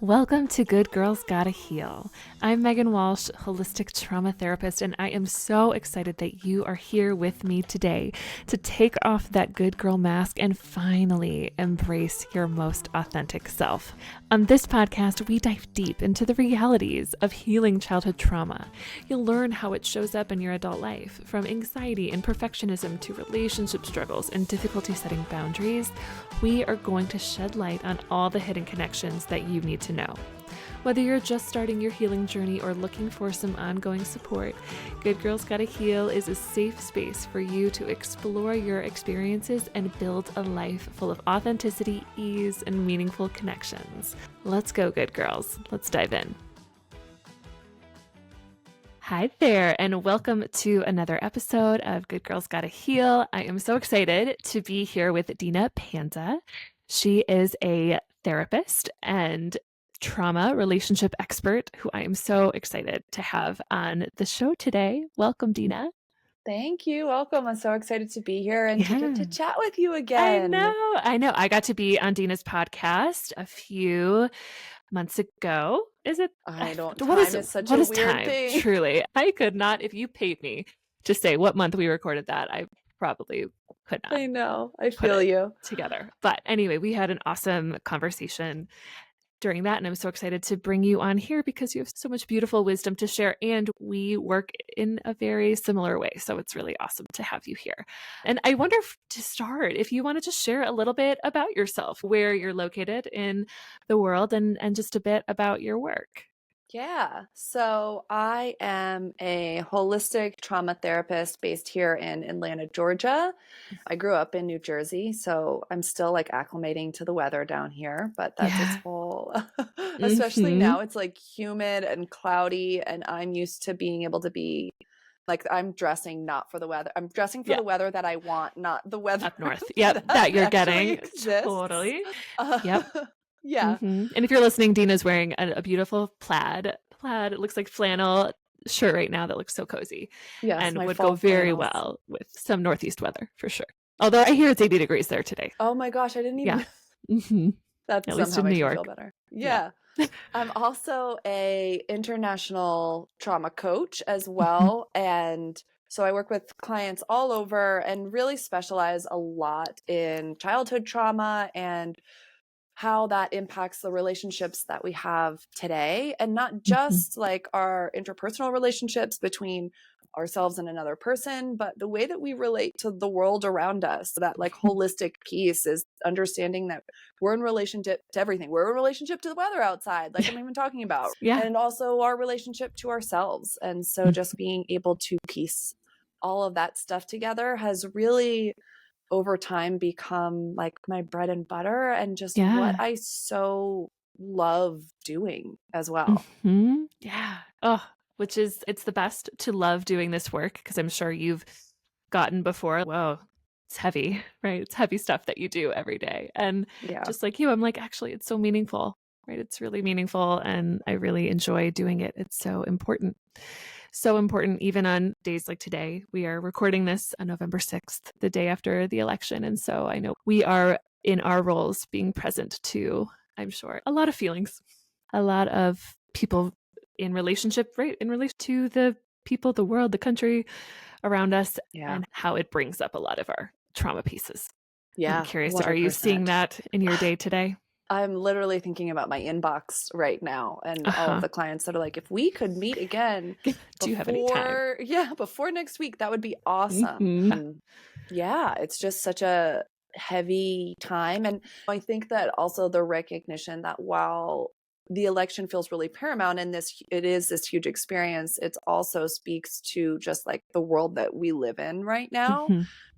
Welcome to Good Girls Gotta Heal. I'm Megan Walsh, holistic trauma therapist, and I am so excited that you are here with me today to take off that good girl mask and finally embrace your most authentic self. On this podcast, we dive deep into the realities of healing childhood trauma. You'll learn how it shows up in your adult life, from anxiety and perfectionism to relationship struggles and difficulty setting boundaries. We are going to shed light on all the hidden connections that you need to know. Whether you're just starting your healing journey or looking for some ongoing support, Good Girls Gotta Heal is a safe space for you to explore your experiences and build a life full of authenticity, ease, and meaningful connections. Let's go, good girls. Let's dive in. Hi there, and welcome to another episode of Good Girls Gotta Heal. I am so excited to be here with Deana Panza. She is a therapist and trauma relationship expert who I am so excited to have on the show today. Welcome, Deana. Thank you. Welcome. I'm so excited to be here and to get to chat with you again. I know. I got to be on Deana's podcast a few months ago. Is it? I don't. What is such a weird time? Thing. Truly, I could not. If you paid me to say what month we recorded that, I probably could not. I know. I feel you together. But anyway, we had an awesome conversation during that, and I'm so excited to bring you on here because you have so much beautiful wisdom to share, and we work in a very similar way. So it's really awesome to have you here. And I wonder to start, if you want to just share a little bit about yourself, where you're located in the world, and just a bit about your work. Yeah. So I am a holistic trauma therapist based here in Atlanta, Georgia. I grew up in New Jersey, so I'm still like acclimating to the weather down here, but that's its whole, especially now it's like humid and cloudy, and I'm used to being able to be like, I'm dressing not for the weather. I'm dressing for the weather that I want, not the weather up north. Yep, that you're getting. Exists. Totally. Yep. Yeah. Mm-hmm. And if you're listening, Deana's wearing a beautiful plaid. It looks like flannel shirt right now that looks so cozy. Yes, and would go very well with some northeast weather for sure. Although I hear it's 80 degrees there today. Oh my gosh, I didn't even. Yeah. Mm-hmm. That at least in New York. Feel better. Yeah. I'm also a international trauma coach as well, and so I work with clients all over and really specialize a lot in childhood trauma and how that impacts the relationships that we have today, and not just like our interpersonal relationships between ourselves and another person, but the way that we relate to the world around us. That like holistic piece is understanding that we're in relationship to everything. We're in relationship to the weather outside, like I'm even talking about, and also our relationship to ourselves. And so just being able to piece all of that stuff together has really over time become like my bread and butter, and just what I so love doing as well. Yeah. Oh, which is, it's the best to love doing this work, because I'm sure you've gotten before, whoa, it's heavy, right? It's heavy stuff that you do every day. And just like you, I'm like, actually, it's so meaningful, right? It's really meaningful, and I really enjoy doing it. It's so important. So important, even on days like today. We are recording this on November 6th, the day after the election. And so I know we are in our roles being present to, I'm sure, a lot of feelings, a lot of people in relationship, right? In relation to the people, the world, the country around us, and how it brings up a lot of our trauma pieces. Yeah. I'm curious, 100%. Are you seeing that in your day today? I'm literally thinking about my inbox right now, and all of the clients that are like, if we could meet again, do you have any time? Yeah, before next week, that would be awesome. Yeah, it's just such a heavy time. And I think that also the recognition that while the election feels really paramount and it is this huge experience, it also speaks to just like the world that we live in right now.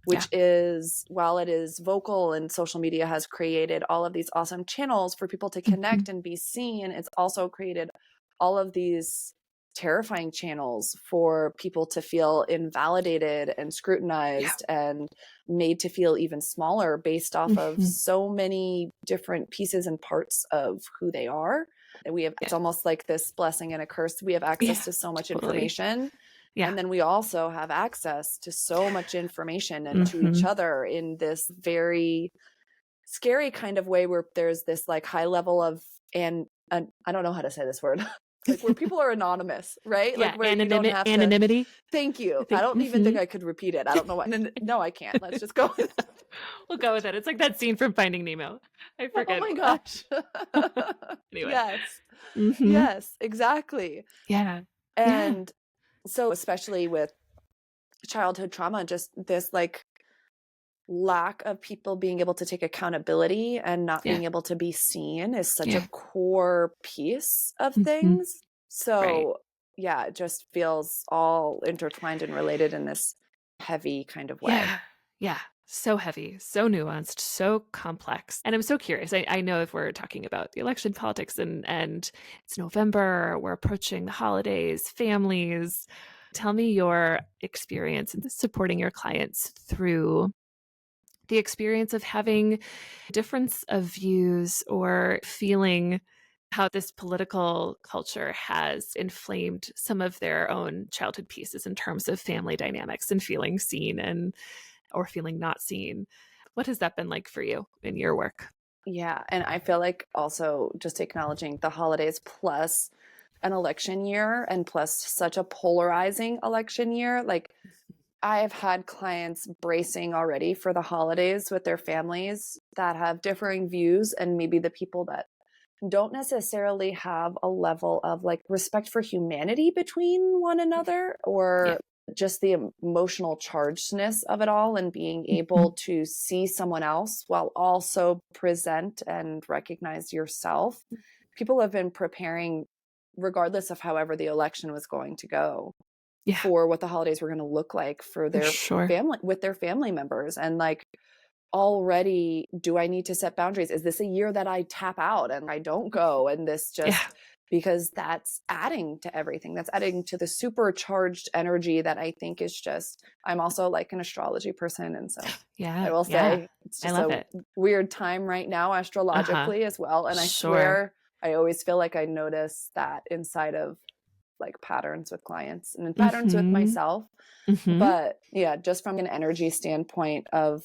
Which is, while it is vocal and social media has created all of these awesome channels for people to connect and be seen, it's also created all of these terrifying channels for people to feel invalidated and scrutinized and made to feel even smaller based off of so many different pieces and parts of who they are. And we have, it's almost like this blessing and a curse. We have access to so much information. And then we also have access to so much information and to each other in this very scary kind of way, where there's this like high level of I don't know how to say this word. Like where people are anonymous, right? Yeah, Like where you don't have to. anonymity. Thank you. I think. I don't even think I could repeat it. I don't know why. No, I can't. Let's just go with that. We'll go with it. It's like that scene from Finding Nemo. I Oh forget. my gosh. Anyway. Yes. Mm-hmm. Yes, exactly. Yeah. Yeah. And so especially with childhood trauma, just this like lack of people being able to take accountability and not Yeah. being able to be seen is such a Yeah. core piece of Mm-hmm. things. Right. So yeah, it just feels all intertwined and related in this heavy kind of way. Yeah. Yeah. So heavy, so nuanced, so complex. And I'm so curious. I know if we're talking about the election politics and it's November, we're approaching the holidays, families. Tell me your experience in supporting your clients through the experience of having difference of views or feeling how this political culture has inflamed some of their own childhood pieces in terms of family dynamics and feeling seen and or feeling not seen. What has that been like for you in your work? Yeah. And I feel like also just acknowledging the holidays plus an election year and plus such a polarizing election year. Like I've had clients bracing already for the holidays with their families that have differing views, and maybe the people that don't necessarily have a level of like respect for humanity between one another, Yeah. or just the emotional chargedness of it all, and being Mm-hmm. able to see someone else while also present and recognize yourself. People have been preparing, regardless of however the election was going to go, Yeah, for what the holidays were going to look like for for their sure. family, with their family members. And like, already, do I need to set boundaries? Is this a year that I tap out and I don't go? And this Yeah. just, because that's adding to everything. That's adding to the supercharged energy that I think is just, I'm also like an astrology person. And so I Yeah. will Yeah. say it's I just love a it. weird time right now Uh-huh. astrologically as well. And I Sure. swear, I always feel like I notice that inside of like patterns with clients and in patterns with Mm-hmm. myself. Mm-hmm. But yeah, just from an energy standpoint of,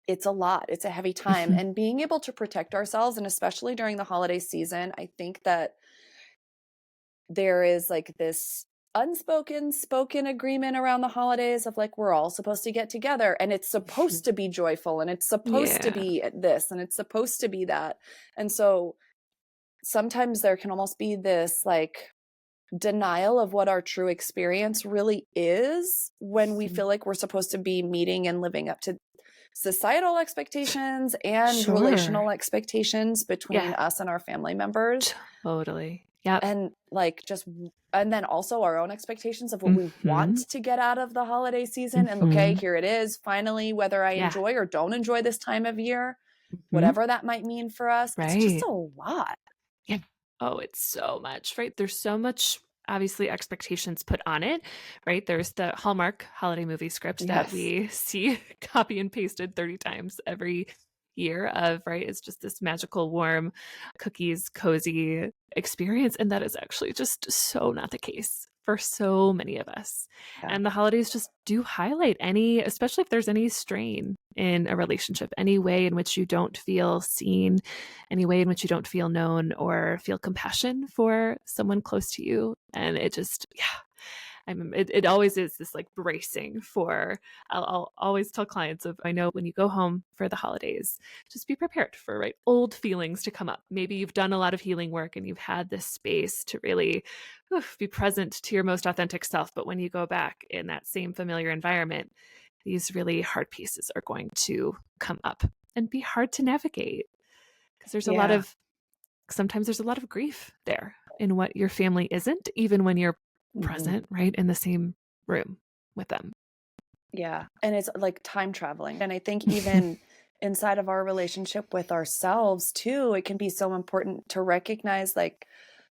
it's a lot, it's a heavy time, Mm-hmm. and being able to protect ourselves, and especially during the holiday season, I think that there is like this unspoken spoken agreement around the holidays of like, we're all supposed to get together and it's supposed to be joyful and it's supposed to Yeah. be this and it's supposed to be that. And so sometimes there can almost be this like denial of what our true experience really is when we Mhm. feel like we're supposed to be meeting and living up to societal expectations and Sure. relational expectations between Yeah. us and our family members. Totally. Yep. And like just, and then also our own expectations of what we want Mm-hmm. to get out of the holiday season. And okay, Mm-hmm. here it is finally, whether I Yeah. enjoy or don't enjoy this time of year, Mm-hmm. whatever that might mean for us, it's just Right. a lot. Yeah. Oh, it's so much, right? There's so much obviously expectations put on it, right? There's the Hallmark holiday movie script that Yes. we see copy and pasted 30 times every year of, right? It's just this magical, warm, cookies, cozy experience. And that is actually just so not the case for so many of us. Yeah. And the holidays just do highlight any, especially if there's any strain in a relationship, any way in which you don't feel seen, any way in which you don't feel known or feel compassion for someone close to you. And it just, yeah, it always is this like bracing for, I'll always tell clients of, I know when you go home for the holidays, just be prepared for, right, old feelings to come up. Maybe you've done a lot of healing work and you've had this space to really be present to your most authentic self. But when you go back in that same familiar environment, these really hard pieces are going to come up and be hard to navigate because Yeah. sometimes there's a lot of grief there in what your family isn't, even when you're Mhm. present, right, in the same room with them. Yeah. And it's like time traveling. And I think even inside of our relationship with ourselves too, it can be so important to recognize like,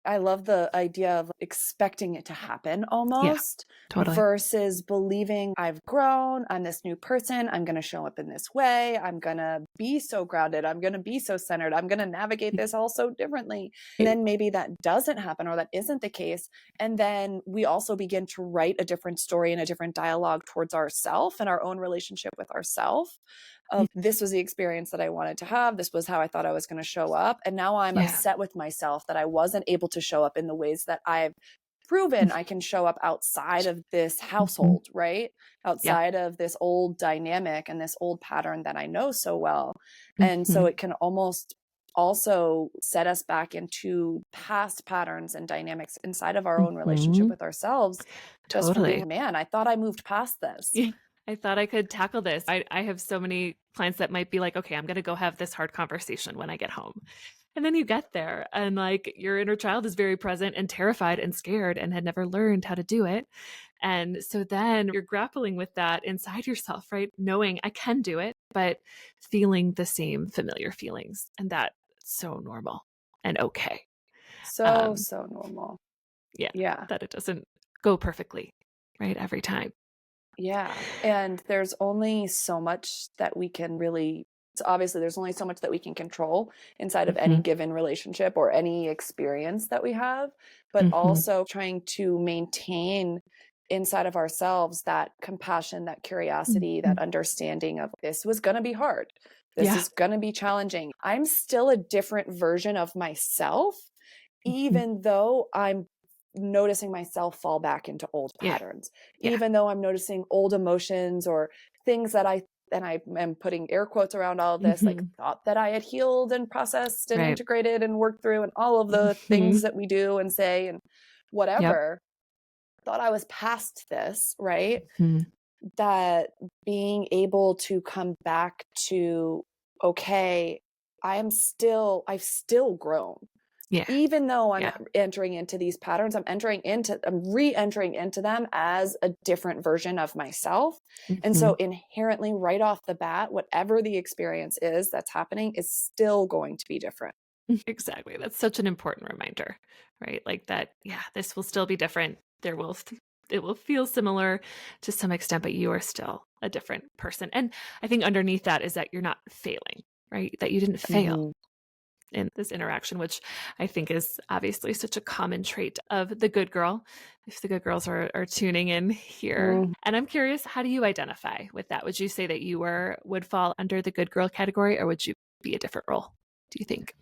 I love the idea of expecting it to happen Yeah, almost totally. versus believing I've grown, I'm this new person, I'm going to show up in this way, I'm going to be so grounded, I'm going to be so centered, I'm going to navigate this all so differently. And then maybe that doesn't happen or that isn't the case. And then we also begin to write a different story and a different dialogue towards ourself and our own relationship with ourself. of this was the experience that I wanted to have. This was how I thought I was going to show up. And now I'm upset with myself that I wasn't able to show up in the ways that I've proven I can show up outside of this household, right? Outside of this old dynamic and this old pattern that I know so well. And so it can almost also set us back into past patterns and dynamics inside of our own relationship with ourselves. Just from being, man, I thought I moved past this. Yeah. I thought I could tackle this. I have so many clients that might be like, okay, I'm going to go have this hard conversation when I get home. And then you get there and like your inner child is very present and terrified and scared and had never learned how to do it. And so then you're grappling with that inside yourself, right? Knowing I can do it, but feeling the same familiar feelings. And that's so normal and okay. So normal. Yeah. That it doesn't go perfectly, right? Every time. Yeah. And there's only so much that we can really, obviously there's only so much that we can control inside of any given relationship or any experience that we have, but also trying to maintain inside of ourselves that compassion, that curiosity, that understanding of this was going to be hard. This is going to be challenging. I'm still a different version of myself, even though I'm noticing myself fall back into old patterns, even though I'm noticing old emotions or things that I am putting air quotes around all of this, like thought that I had healed and processed and integrated and worked through and all of the things that we do and say and whatever, thought I was past this, right? That being able to come back to, okay, I've still grown. Even though I'm entering into these patterns, I'm re-entering into them as a different version of myself. And so inherently right off the bat, whatever the experience is that's happening is still going to be different. Exactly. That's such an important reminder, right? Like that, this will still be different. It will feel similar to some extent, but you are still a different person. And I think underneath that is that you're not failing, right? That you didn't fail in this interaction, which I think is obviously such a common trait of the good girl, if the good girls are tuning in here. And I'm curious, how do you identify with that? Would you say that you would fall under the good girl category, or would you be a different role, do you think?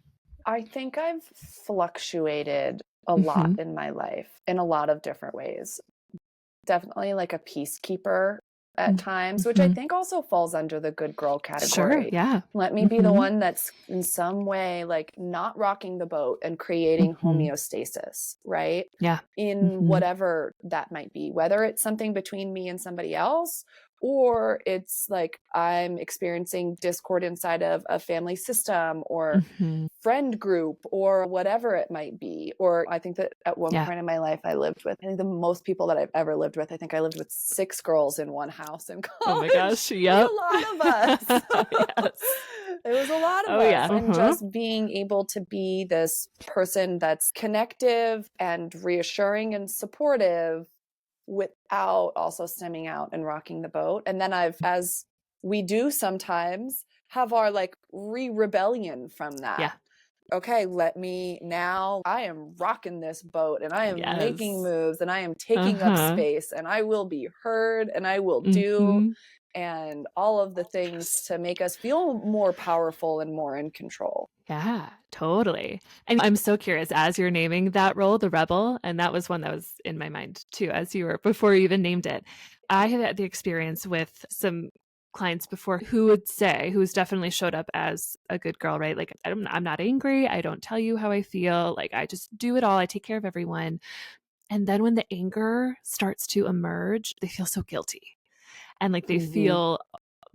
I think I've fluctuated a lot in my life in a lot of different ways. Definitely like a peacekeeper at times, which I think also falls under the good girl category. Sure, yeah. Let me be the one that's in some way like not rocking the boat and creating homeostasis, right? Yeah. In whatever that might be, whether it's something between me and somebody else, or it's like I'm experiencing discord inside of a family system or friend group or whatever it might be. Or I think that at one point in my life, I think the most people that I've ever lived with, I think I lived with 6 girls in one house in college. Oh my gosh, yep. A lot of us. It was a lot of us. And just being able to be this person that's connective and reassuring and supportive without also stemming out and rocking the boat. And then as we do sometimes, have our like rebellion from that. Yeah. Okay, now I am rocking this boat and I am making moves and I am taking up space and I will be heard and I will do and all of the things to make us feel more powerful and more in control. Yeah, totally. And I'm so curious, as you're naming that role, the rebel, and that was one that was in my mind too, before you even named it. I have had the experience with some clients before who's definitely showed up as a good girl, right? Like, I'm not angry. I don't tell you how I feel. Like, I just do it all. I take care of everyone. And then when the anger starts to emerge, they feel so guilty and like they feel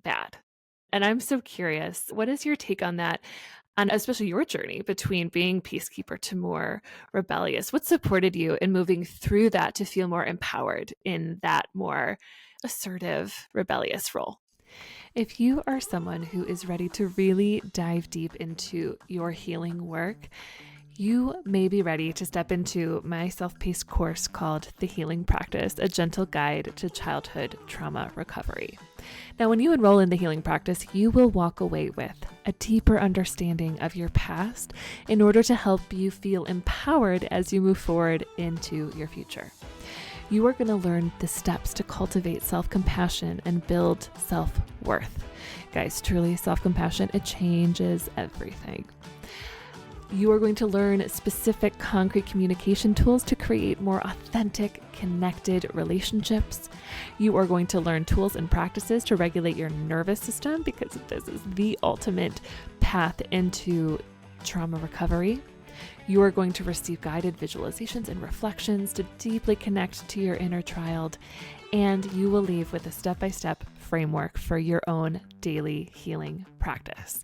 bad. And I'm so curious, what is your take on that? And especially your journey between being peacekeeper to more rebellious. What supported you in moving through that to feel more empowered in that more assertive, rebellious role? If you are someone who is ready to really dive deep into your healing work, you may be ready to step into my self-paced course called The Healing Practice, a gentle guide to childhood trauma recovery. Now, when you enroll in the healing practice, you will walk away with a deeper understanding of your past in order to help you feel empowered as you move forward into your future. You are going to learn the steps to cultivate self-compassion and build self-worth. Guys, truly, self-compassion, it changes everything. You are going to learn specific concrete communication tools to create more authentic, connected relationships. You are going to learn tools and practices to regulate your nervous system, because this is the ultimate path into trauma recovery. You are going to receive guided visualizations and reflections to deeply connect to your inner child. And you will leave with a step-by-step framework for your own daily healing practice.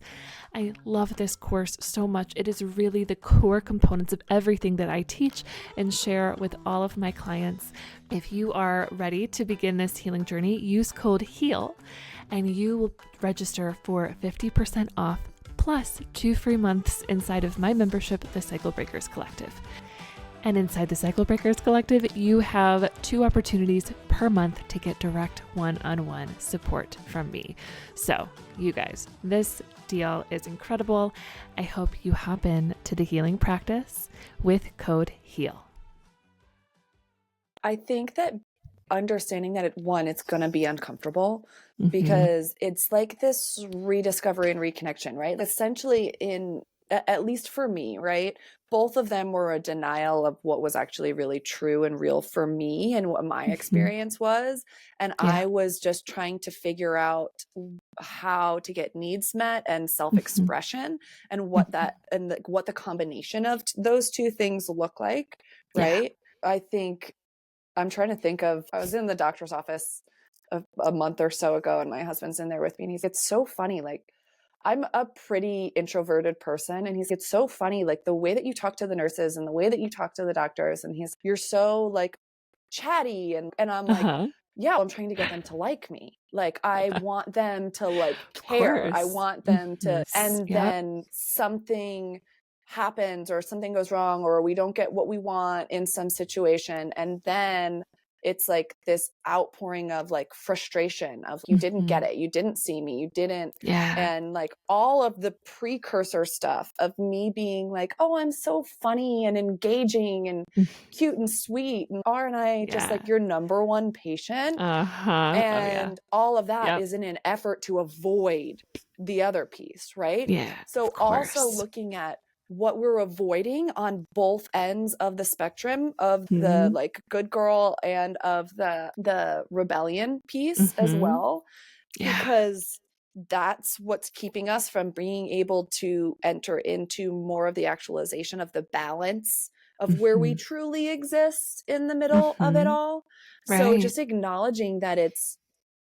I love this course so much. It is really the core components of everything that I teach and share with all of my clients. If you are ready to begin this healing journey, use code HEAL and you will register for 50% off plus 2 free months inside of my membership, the Cycle Breakers Collective. And inside the Cycle Breakers Collective, you have 2 opportunities per month to get direct one-on-one support from me. So you guys, this deal is incredible. I hope you hop in to the healing practice with code HEAL. I think that understanding that it's going to be uncomfortable because it's like this rediscovery and reconnection, right? Essentially, at least for me, right? Both of them were a denial of what was actually really true and real for me and what my experience was. And I was just trying to figure out how to get needs met and self-expression and what that, and what the combination of those two things look like, right? I think I'm trying to think of, I was in the doctor's office a month or so ago and my husband's in there with me and it's so funny. Like, I'm a pretty introverted person and it's so funny, like the way that you talk to the nurses and the way that you talk to the doctors, and you're so like chatty and I'm like, yeah, I'm trying to get them to like me. Like I want them to like care. I want them to, and then something happens or something goes wrong or we don't get what we want in some situation, and then it's like this outpouring of like frustration of you didn't get it, you didn't see me, you didn't. And like all of the precursor stuff of me being like, oh, I'm so funny and engaging and cute and sweet, and aren't I just like your number one patient? And all of that is in an effort to avoid the other piece, right? So also looking at what we're avoiding on both ends of the spectrum of the like good girl and of the rebellion piece as well, because that's what's keeping us from being able to enter into more of the actualization of the balance of where we truly exist in the middle of it all. So just acknowledging that it's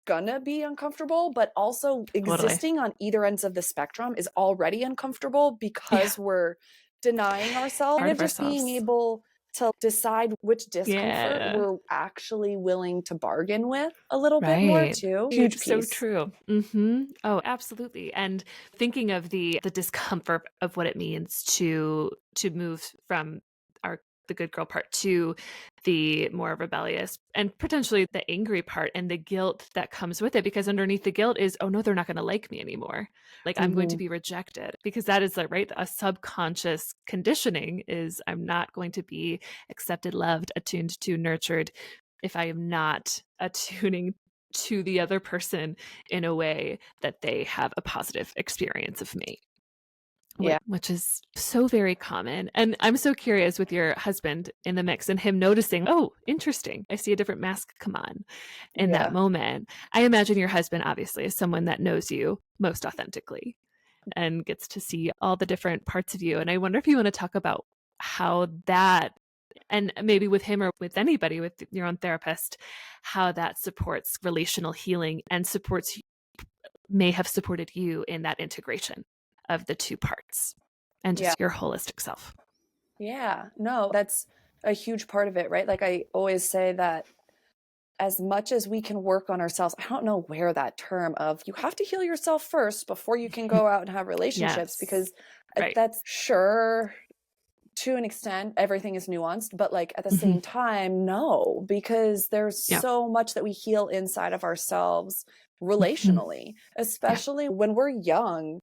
gonna be uncomfortable, but also existing on either ends of the spectrum is already uncomfortable because we're denying ourselves and just being able to decide which discomfort we're actually willing to bargain with a little bit more too. Huge piece. So true. Oh, absolutely. And thinking of the discomfort of what it means to move from the good girl part to the more rebellious and potentially the angry part and the guilt that comes with it, because underneath the guilt is, oh no, they're not going to like me anymore. Like I'm going to be rejected, because that is like, right. A subconscious conditioning is I'm not going to be accepted, loved, attuned to, nurtured if I am not attuning to the other person in a way that they have a positive experience of me. Which is so very common. And I'm so curious with your husband in the mix and him noticing, oh, interesting, I see a different mask come on in that moment. I imagine your husband obviously is someone that knows you most authentically and gets to see all the different parts of you. And I wonder if you want to talk about how that, and maybe with him or with anybody, with your own therapist, how that supports relational healing and may have supported you in that integration of the two parts and just your holistic self. No, that's a huge part of it, right? Like I always say that as much as we can work on ourselves, I don't know where that term of you have to heal yourself first before you can go out and have relationships, because that's sure to an extent, everything is nuanced, but like at the same time, no, because there's so much that we heal inside of ourselves relationally, especially when we're young.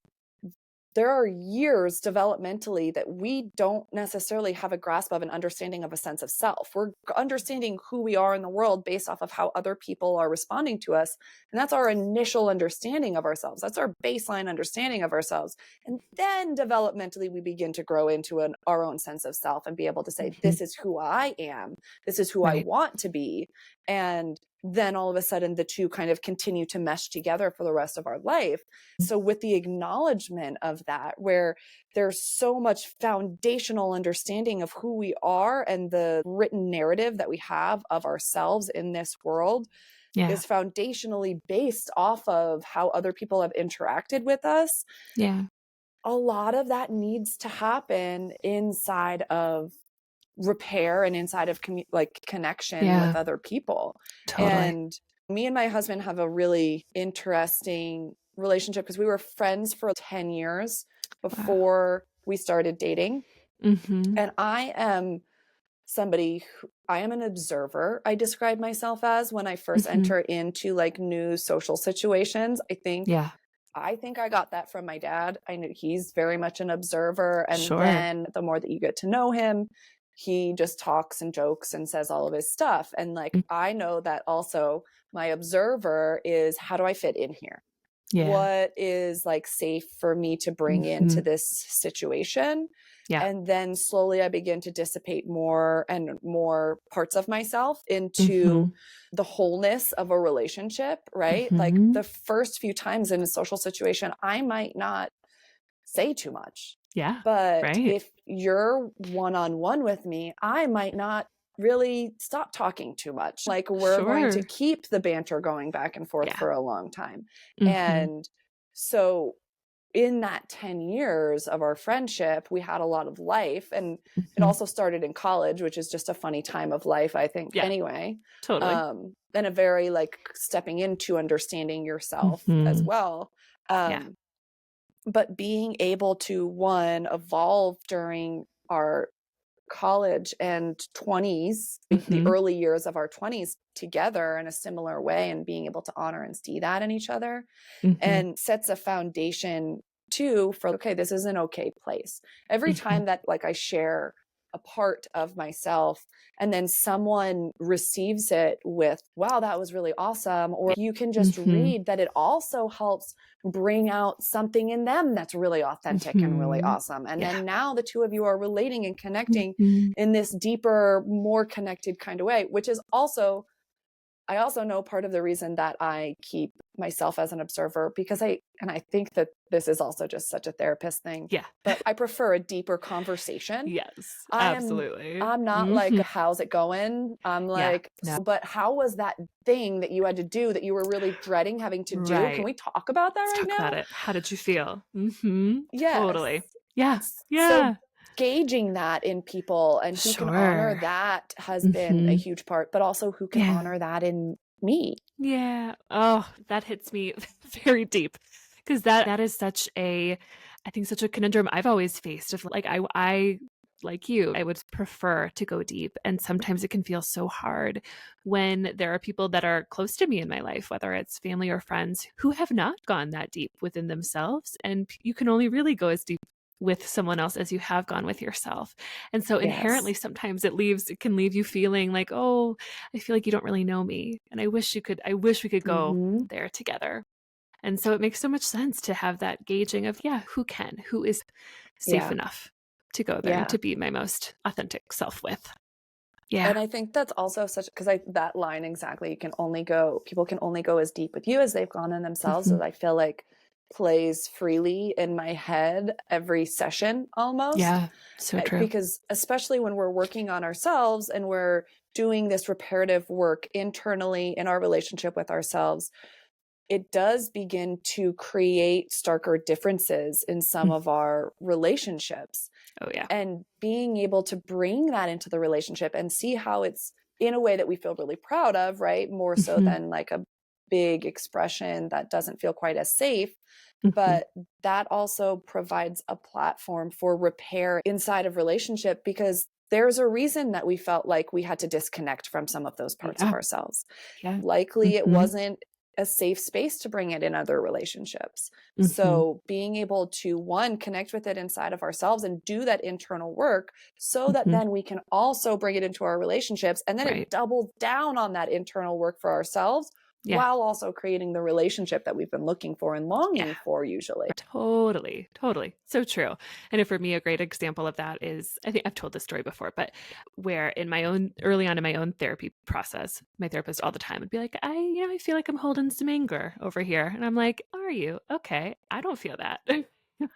there are years developmentally that we don't necessarily have a grasp of an understanding of a sense of self. We're understanding who we are in the world based off of how other people are responding to us. And that's our initial understanding of ourselves. That's our baseline understanding of ourselves. And then developmentally, we begin to grow into our own sense of self and be able to say, this is who I am. This is who I want to be. And then all of a sudden the two kind of continue to mesh together for the rest of our life. So with the acknowledgement of that, where there's so much foundational understanding of who we are and the written narrative that we have of ourselves in this world is foundationally based off of how other people have interacted with us. A lot of that needs to happen inside of repair and inside of connection with other people. And me and my husband have a really interesting relationship because we were friends for 10 years before we started dating. And I am I am an observer. I describe myself as when I first enter into like new social situations. I think I got that from my dad. I knew he's very much an observer. And then the more that you get to know him, he just talks and jokes and says all of his stuff. And like, I know that also my observer is, how do I fit in here? What is like safe for me to bring into this situation? And then slowly I begin to dissipate more and more parts of myself into the wholeness of a relationship, right? Like the first few times in a social situation, I might not say too much. But if you're one-on-one with me, I might not really stop talking too much. Like we're going to keep the banter going back and forth for a long time. And so in that 10 years of our friendship, we had a lot of life, and it also started in college, which is just a funny time of life, I think, anyway. And a very like stepping into understanding yourself as well. But being able to, one, evolve during our college and 20s, the early years of our 20s together in a similar way, and being able to honor and see that in each other, and sets a foundation too for, okay, this is an okay place. Every time that like I share a part of myself and then someone receives it with, wow, that was really awesome, or you can just read that it also helps bring out something in them that's really authentic and really awesome. And then now the two of you are relating and connecting in this deeper, more connected kind of way, which is also, I also know part of the reason that I keep myself as an observer, because I think that this is also just such a therapist thing. But I prefer a deeper conversation. Absolutely. I'm not like, how's it going? I'm like, but how was that thing that you had to do that you were really dreading having to do? Can we talk about that Let's right talk now? about it. How did you feel? Totally. So gauging that in people and who can honor that has been a huge part, but also who can honor that in me. Oh, that hits me very deep, because that is such a, I think, such a conundrum I've always faced. Of like, I like you, I would prefer to go deep, and sometimes it can feel so hard when there are people that are close to me in my life, whether it's family or friends, who have not gone that deep within themselves, and you can only really go as deep with someone else as you have gone with yourself. And so inherently sometimes it can leave you feeling like, oh, I feel like you don't really know me, and I wish we could go there together. And so it makes so much sense to have that gauging of who is safe enough to go there and to be my most authentic self with. And I think that's also such, because that line exactly, people can only go as deep with you as they've gone in themselves. So I feel like plays freely in my head every session almost. So true. Because especially when we're working on ourselves and we're doing this reparative work internally in our relationship with ourselves, it does begin to create starker differences in some of our relationships. And being able to bring that into the relationship and see how it's in a way that we feel really proud of, right? More so than like a big expression that doesn't feel quite as safe. But that also provides a platform for repair inside of relationship, because there's a reason that we felt like we had to disconnect from some of those parts of ourselves. Likely it wasn't a safe space to bring it in other relationships. Mm-hmm. So being able to, one, connect with it inside of ourselves and do that internal work so that then we can also bring it into our relationships. And then it doubles down on that internal work for ourselves while also creating the relationship that we've been looking for and longing for usually. Totally. So true. And for me, a great example of that is, I think I've told this story before, but where early on in my own therapy process, my therapist all the time would be like, I feel like I'm holding some anger over here. And I'm like, are you? Okay. I don't feel that.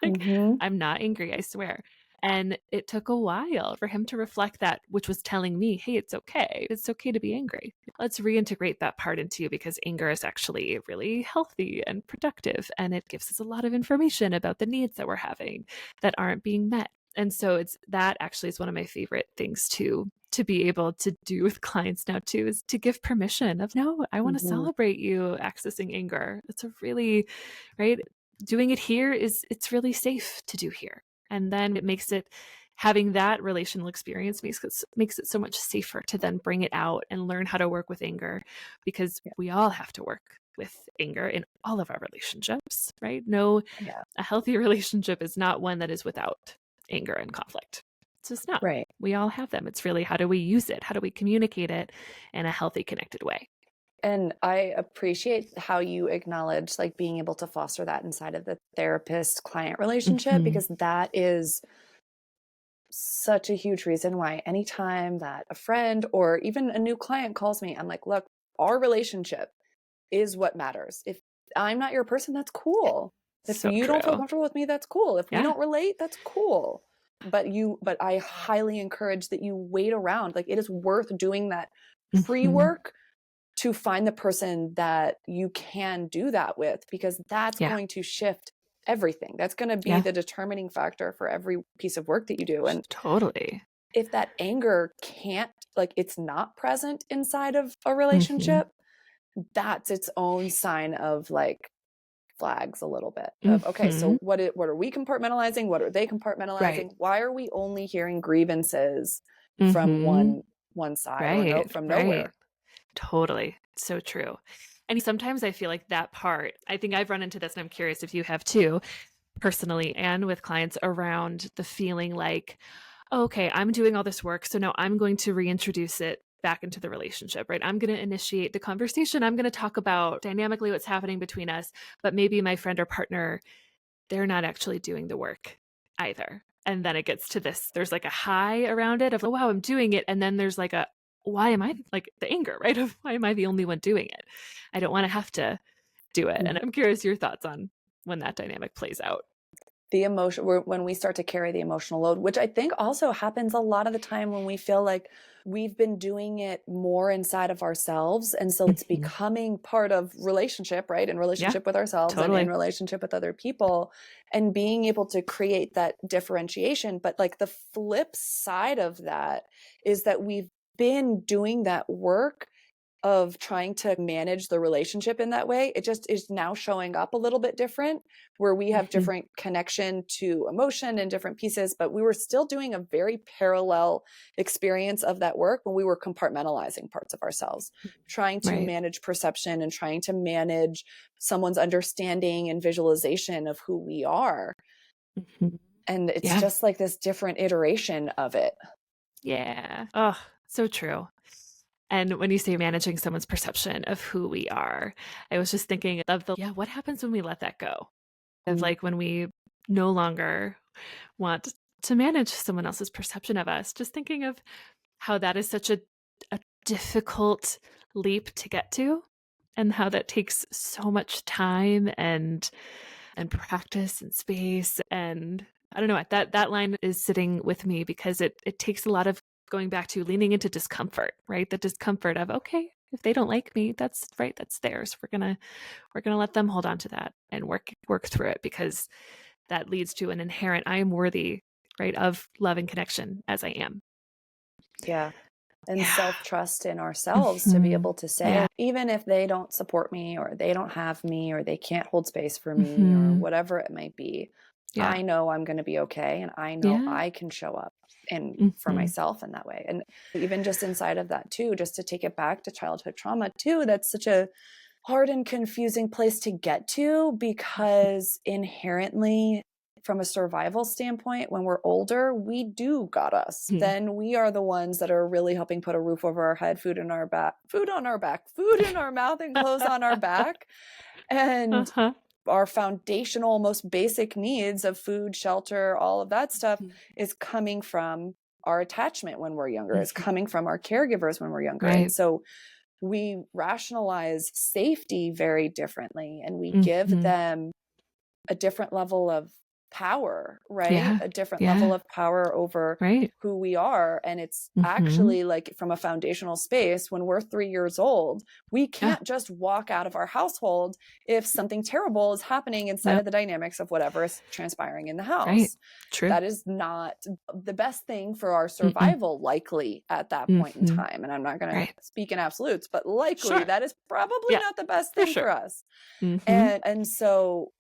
I'm not angry, I swear. And it took a while for him to reflect that, which was telling me, hey, it's okay. It's okay to be angry. Let's reintegrate that part into you, because anger is actually really healthy and productive. And it gives us a lot of information about the needs that we're having that aren't being met. And so that actually is one of my favorite things to be able to do with clients now too, is to give permission of, no, I want to celebrate you accessing anger. It's a really, right? Doing it here it's really safe to do here. And then it makes it, having that relational experience makes it so much safer to then bring it out and learn how to work with anger, because we all have to work with anger in all of our relationships, right? A healthy relationship is not one that is without anger and conflict. It's just not. Right. We all have them. It's really, how do we use it? How do we communicate it in a healthy, connected way? And I appreciate how you acknowledge like being able to foster that inside of the therapist-client relationship, because that is such a huge reason why anytime that a friend or even a new client calls me, I'm like, look, our relationship is what matters. If I'm not your person, that's cool. If you don't feel comfortable with me, that's cool. If we don't relate, that's cool. But I highly encourage that you wait around. Like, it is worth doing that pre-work to find the person that you can do that with, because that's going to shift everything. That's going to be the determining factor for every piece of work that you do. And totally, if that anger can't, like, it's not present inside of a relationship, that's its own sign of like flags a little bit of, okay, so what are we compartmentalizing? What are they compartmentalizing? Right. Why are we only hearing grievances from one side or from nowhere? Totally. So true. And sometimes I feel like that part, I think I've run into this, and I'm curious if you have too, personally and with clients, around the feeling like, okay, I'm doing all this work, so now I'm going to reintroduce it back into the relationship, right? I'm going to initiate the conversation. I'm going to talk about dynamically what's happening between us, but maybe my friend or partner, they're not actually doing the work either. And then it gets to this, there's like a high around it of, oh, wow, I'm doing it. And then there's like a, why am I, like, the anger, right? Of, why am I the only one doing it? I don't want to have to do it. And I'm curious your thoughts on when that dynamic plays out. The emotion, when we start to carry the emotional load, which I think also happens a lot of the time when we feel like we've been doing it more inside of ourselves. And so it's becoming part of relationship, right? In relationship with ourselves and in relationship with other people, and being able to create that differentiation. But like the flip side of that is that we've been doing that work of trying to manage the relationship in that way. It just is now showing up a little bit different, where we have different connection to emotion and different pieces, but we were still doing a very parallel experience of that work when we were compartmentalizing parts of ourselves, trying to manage perception and trying to manage someone's understanding and visualization of who we are. And it's just like this different iteration of it. Yeah. Oh, so true. And when you say managing someone's perception of who we are, I was just thinking of what happens when we let that go? Of like, when we no longer want to manage someone else's perception of us, just thinking of how that is such a difficult leap to get to, and how that takes so much time and practice and space. And I don't know, that line is sitting with me, because it takes a lot of going back to leaning into discomfort, right? The discomfort of, okay, if they don't like me, that's right, that's theirs. We're gonna let them hold on to that and work through it, because that leads to an inherent, I am worthy, right, of love and connection as I am. Yeah. And self-trust in ourselves to be able to say, even if they don't support me, or they don't have me, or they can't hold space for me, or whatever it might be, I know I'm going to be okay. And I know I can show up for myself in that way. And even just inside of that too, just to take it back to childhood trauma too, that's such a hard and confusing place to get to, because inherently, from a survival standpoint, when we're older, we do got us. Then we are the ones that are really helping put a roof over our head, food on our back, food in our mouth, and clothes on our back. And our foundational, most basic needs of food, shelter, all of that stuff is coming from our attachment when we're younger, is coming from our caregivers when we're younger. Right. And so we rationalize safety very differently, and we give them a different level of power, right? Yeah. A different level of power over Right. who we are. And it's actually like, from a foundational space, when we're 3 years old, we can't just walk out of our household if something terrible is happening inside of the dynamics of whatever is transpiring in the house. Right. True. That is not the best thing for our survival, likely at that point in time. And I'm not going to speak in absolutes, but likely that is probably not the best thing for us. And so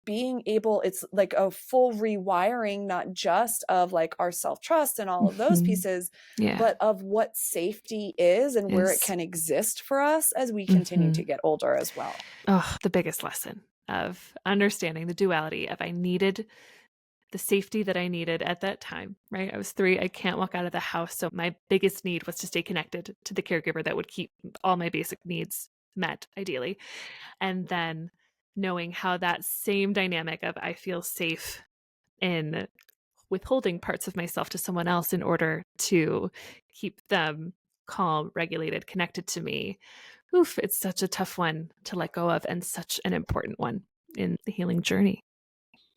being able, it's like a full rewiring, not just of like our self-trust and all of those pieces, but of what safety is and where it can exist for us as we continue to get older as well. Oh, the biggest lesson of understanding the duality of, I needed the safety that I needed at that time, right? I was 3, I can't walk out of the house. So my biggest need was to stay connected to the caregiver that would keep all my basic needs met, ideally. And then knowing how that same dynamic of, I feel safe in withholding parts of myself to someone else in order to keep them calm, regulated, connected to me. Oof, it's such a tough one to let go of, and such an important one in the healing journey.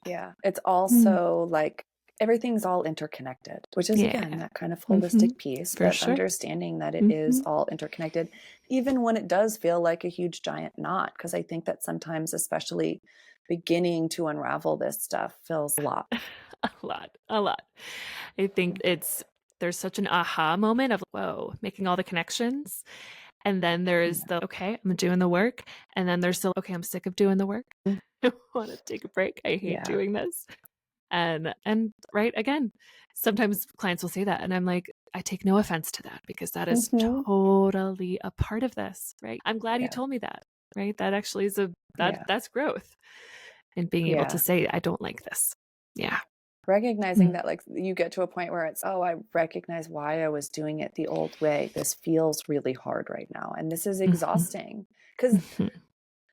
Yeah. It's also like everything's all interconnected, which is again, that kind of holistic piece, that understanding that it is all interconnected, even when it does feel like a huge giant knot. Cause I think that sometimes, especially beginning to unravel this stuff, feels a lot. a lot. I think there's such an aha moment of, whoa, making all the connections. And then there's the, okay, I'm doing the work. And then there's the, okay, I'm sick of doing the work. I want to take a break. I hate doing this. And right, again, sometimes clients will say that, and I'm like, I take no offense to that, because that is totally a part of this, right? I'm glad you told me that, right? That actually is that's growth, and being able to say, I don't like this. Yeah. Recognizing that, like, you get to a point where it's, oh, I recognize why I was doing it the old way. This feels really hard right now. And this is exhausting, because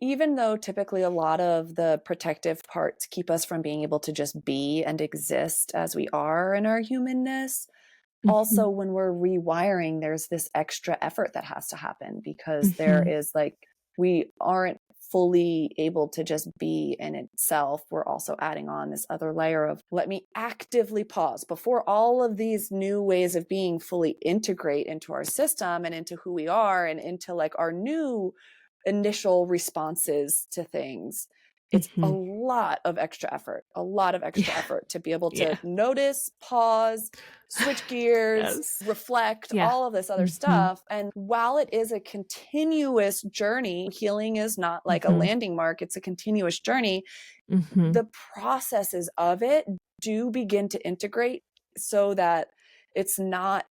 even though typically a lot of the protective parts keep us from being able to just be and exist as we are in our humanness, also when we're rewiring, there's this extra effort that has to happen, because there is like, we aren't fully able to just be in itself. We're also adding on this other layer of, let me actively pause before all of these new ways of being fully integrate into our system and into who we are and into like our new initial responses to things. It's a lot of extra effort, to be able to notice, pause, switch gears, reflect, all of this other stuff. And while it is a continuous journey, healing is not like a landing mark, it's a continuous journey. The processes of it do begin to integrate so that it's not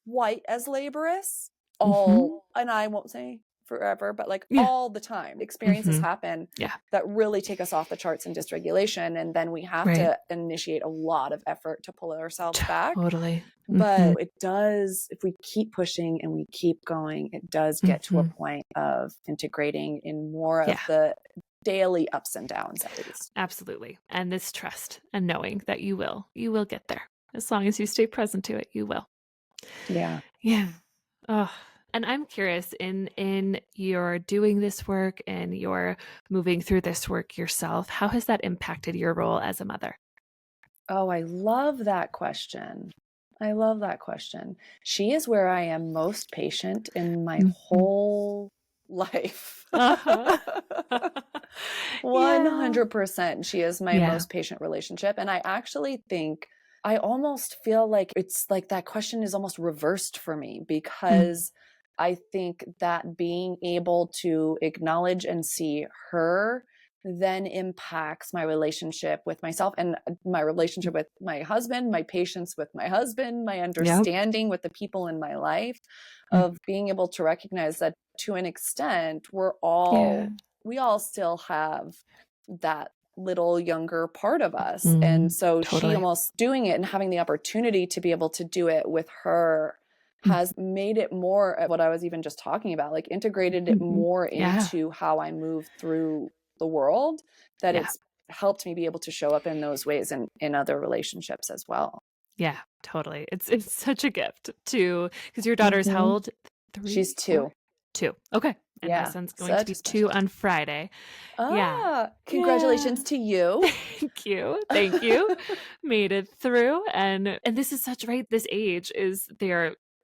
quite as laborious. And I won't say forever, but like all the time, experiences happen that really take us off the charts in dysregulation, and then we have to initiate a lot of effort to pull ourselves back. But it does, if we keep pushing and we keep going, it does get to a point of integrating in more of the daily ups and downs, at least. Absolutely. And this trust and knowing that you will get there. As long as you stay present to it, you will. Yeah. Oh, and I'm curious, in your doing this work and you're moving through this work yourself, how has that impacted your role as a mother? Oh, I love that question. She is where I am most patient in my whole life. 100%. She is my most patient relationship. And I actually think, I almost feel like it's like that question is almost reversed for me, because I think that being able to acknowledge and see her then impacts my relationship with myself and my relationship with my husband, my patience with my husband, my understanding with the people in my life, of being able to recognize that to an extent, we all still have that little younger part of us. And so she almost doing it and having the opportunity to be able to do it with her has made it more of what I was even just talking about, like integrated it more into how I move through the world, that it's helped me be able to show up in those ways in other relationships as well. Yeah, totally. It's such a gift to, because your daughter's how old? 3? She's 4? 2. Okay. And my Yeah, son's going to be 2 on Friday. Yeah. Congratulations to you. Thank you. Thank you. Made it through. And this is such, right? This age is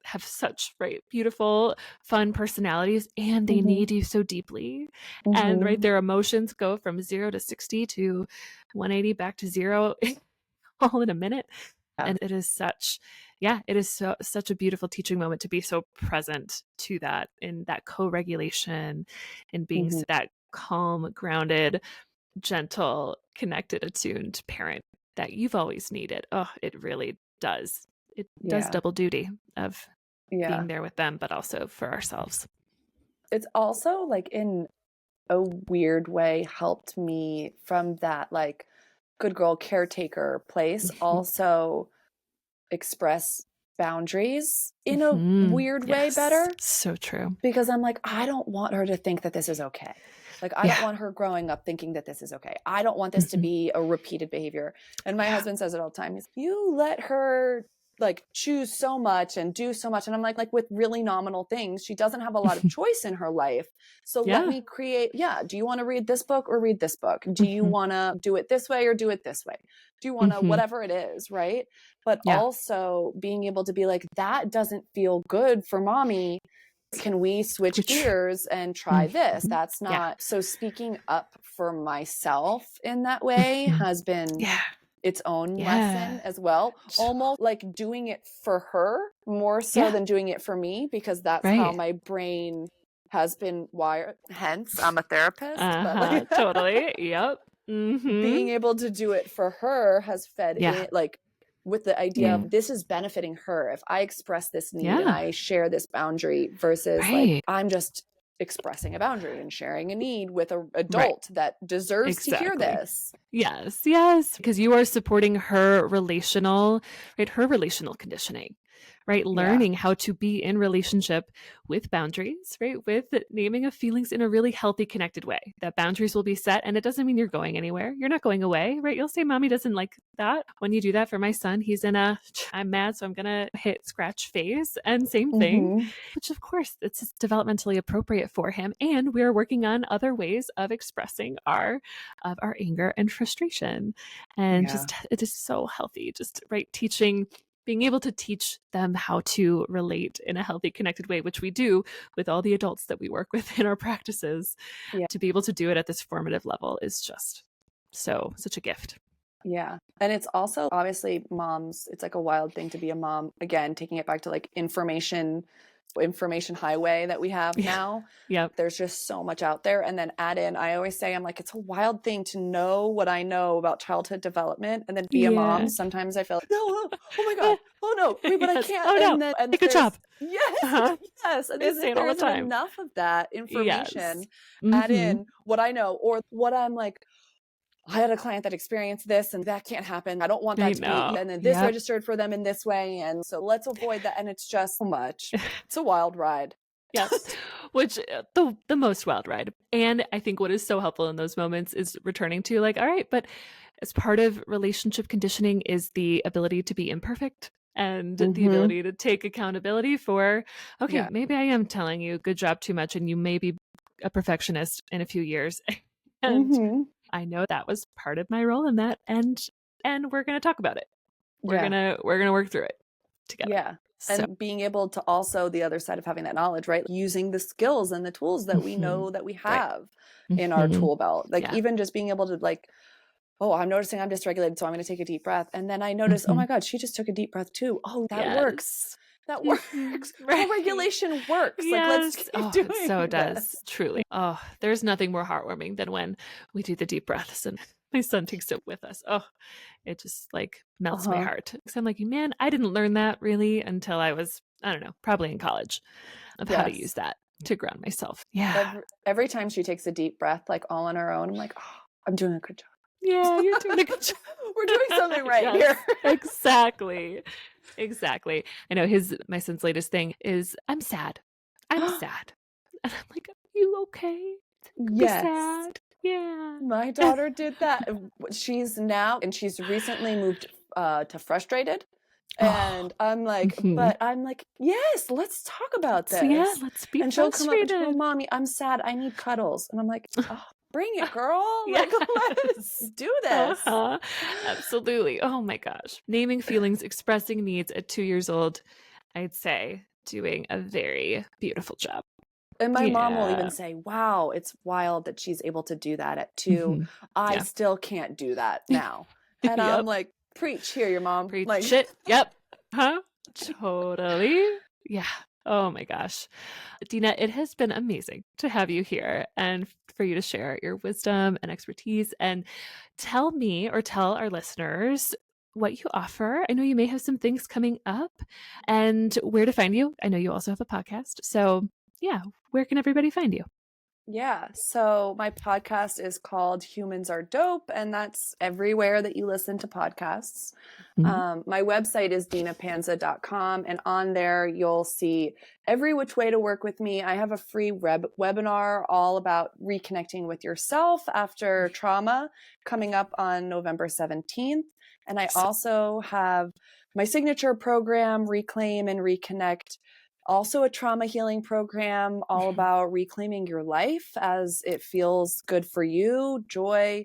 have such beautiful, fun personalities, and they need you so deeply. And their emotions go from 0 to 60 to 180 back to 0 all in a minute. And it is such a beautiful teaching moment to be so present to that, in that co-regulation, and being that calm, grounded, gentle, connected, attuned parent that you've always needed. Oh, it really does. It does double duty of being there with them, but also for ourselves. It's also like in a weird way helped me from that like good girl caretaker place also express boundaries in a weird way better. So true. Because I'm like, I don't want her to think that this is okay. Like, I don't want her growing up thinking that this is okay. I don't want this to be a repeated behavior. And my husband says it all the time. He's, you let her like choose so much and do so much. And I'm like with really nominal things, she doesn't have a lot of choice in her life. So let me create, do you want to read this book or read this book? Do you want to do it this way or do it this way? Do you want to, whatever it is, right? But also being able to be like, that doesn't feel good for mommy. Can we switch gears and try this? That's not, so speaking up for myself in that way has been its own lesson as well. Almost like doing it for her more so than doing it for me, because that's how my brain has been wired. Hence, I'm a therapist. But like, totally. Yep. Being able to do it for her has fed in, like, with the idea of this is benefiting her if I express this need and I share this boundary, versus like I'm just expressing a boundary and sharing a need with an adult that deserves to hear this. Yes. Because you are supporting her relational conditioning, right? Learning how to be in relationship with boundaries, right? With naming of feelings in a really healthy, connected way. That boundaries will be set, and it doesn't mean you're going anywhere. You're not going away, right? You'll say, mommy doesn't like that. When you do that for my son, he's in a, I'm mad, so I'm going to hit scratch phase, and same thing, which of course it's developmentally appropriate for him. And we're working on other ways of expressing our anger and frustration. And just, it is so healthy, just being able to teach them how to relate in a healthy, connected way, which we do with all the adults that we work with in our practices. To be able to do it at this formative level is just such a gift. Yeah. And it's also obviously moms, it's like a wild thing to be a mom. Again, taking it back to like information highway that we have now. There's just so much out there. And then add in, I always say, I'm like, it's a wild thing to know what I know about childhood development and then be a mom. Sometimes I feel like, no, oh my God, oh no, wait, but I can't. Oh no, and take a job. Yes. And there isn't enough of that information. Add in what I know or what I'm like, I had a client that experienced this and that can't happen. I don't want that to be, and then this registered for them in this way. And so let's avoid that. And it's just so much. It's a wild ride. Which the most wild ride. And I think what is so helpful in those moments is returning to like, all right, but as part of relationship conditioning is the ability to be imperfect and the ability to take accountability for, okay, maybe I am telling you good job too much and you may be a perfectionist in a few years. And I know that was part of my role in that, and we're going to talk about it. We're going to work through it together. And being able to also, the other side of having that knowledge, right? Using the skills and the tools that we know that we have in our tool belt. Like even just being able to like, oh, I'm noticing I'm dysregulated, so I'm going to take a deep breath. And then I notice, oh my God, she just took a deep breath too. Oh, that works. that works. Right. Co-regulation works. Like, let's Yes. keep doing It so does. this. Truly. Oh, there's nothing more heartwarming than when we do the deep breaths and my son takes it with us. Oh, it just like melts my heart. So I'm like, man, I didn't learn that really until I was, I don't know, probably in college of how to use that to ground myself. Yeah. Every time she takes a deep breath, like all on her own, I'm like, oh, I'm doing a good job. Yeah, you're doing a good job. We're doing something right Yes, here. Exactly. Exactly. I know my son's latest thing is, I'm sad. I'm sad. And I'm like, are you okay? Yes. Sad. Yeah. My daughter did that. She's recently moved to frustrated. And I'm like, yes, let's talk about this. Yeah, let's be and frustrated. she'll come up and she'll go, Mommy, I'm sad. I need cuddles. And I'm like, oh, bring it, girl. Like, let's do this. Absolutely. Oh my gosh. Naming feelings, expressing needs at 2 years old, I'd say doing a very beautiful job. And my mom will even say, wow, it's wild that she's able to do that at 2. I still can't do that now. And I'm like, preach here, your mom. Preach like, it. Yep. Huh? Totally. Yeah. Oh my gosh. Deana, it has been amazing to have you here and for you to share your wisdom and expertise, and tell me or tell our listeners what you offer. I know you may have some things coming up and where to find you. I know you also have a podcast. So yeah, where can everybody find you? Yeah. So my podcast is called Humans Are Dope, and that's everywhere that you listen to podcasts. My website is deanapanza.com, and on there you'll see every which way to work with me. I have a free webinar all about reconnecting with yourself after trauma coming up on November 17th. And I also have my signature program, Reclaim and Reconnect, also a trauma healing program all about reclaiming your life as it feels good for you, joy,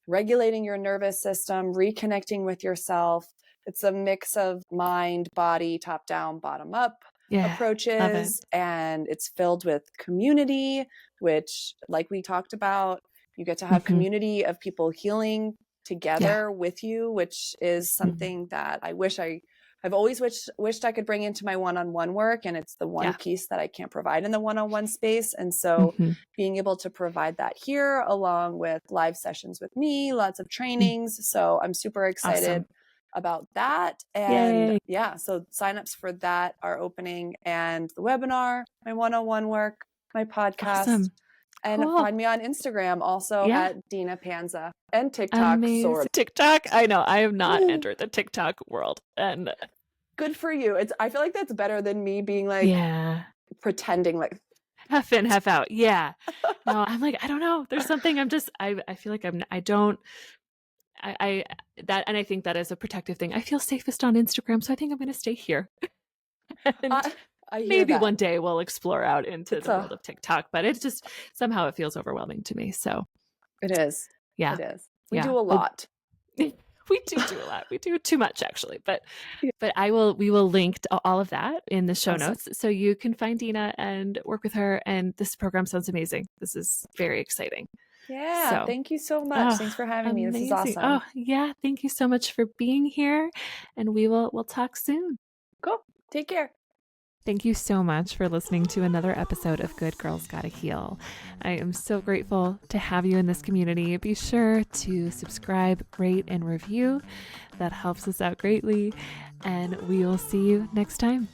regulating your nervous system, reconnecting with yourself. It's a mix of mind, body, top down, bottom up approaches. And it's filled with community, which, like we talked about, you get to have community of people healing together with you, which is something that I've always wished I could bring into my one-on-one work, and it's the one piece that I can't provide in the one-on-one space. And so being able to provide that here, along with live sessions with me, lots of trainings. So I'm super excited about that. And so signups for that are opening, and the webinar, my one-on-one work, my podcast. And find me on Instagram also at Deana Panza, and TikTok. TikTok. I know I have not entered the TikTok world, and good for you. I feel like that's better than me being like pretending like half in, half out. Yeah. No, I'm like, I don't know. There's something I feel like and I think that is a protective thing. I feel safest on Instagram, so I think I'm going to stay here. I hear maybe that. one day we'll explore out into the world of TikTok, but it's just somehow it feels overwhelming to me. So it is. Yeah. It is. We do a lot. We do a lot. We do too much, actually. But we will link to all of that in the show notes, so you can find Deana and work with her. And this program sounds amazing. This is very exciting. Yeah. So, thank you so much. Thanks for having me. This is awesome. Oh yeah. Thank you so much for being here. And we'll talk soon. Cool. Take care. Thank you so much for listening to another episode of Good Girls Gotta Heal. I am so grateful to have you in this community. Be sure to subscribe, rate, and review. That helps us out greatly. And we will see you next time.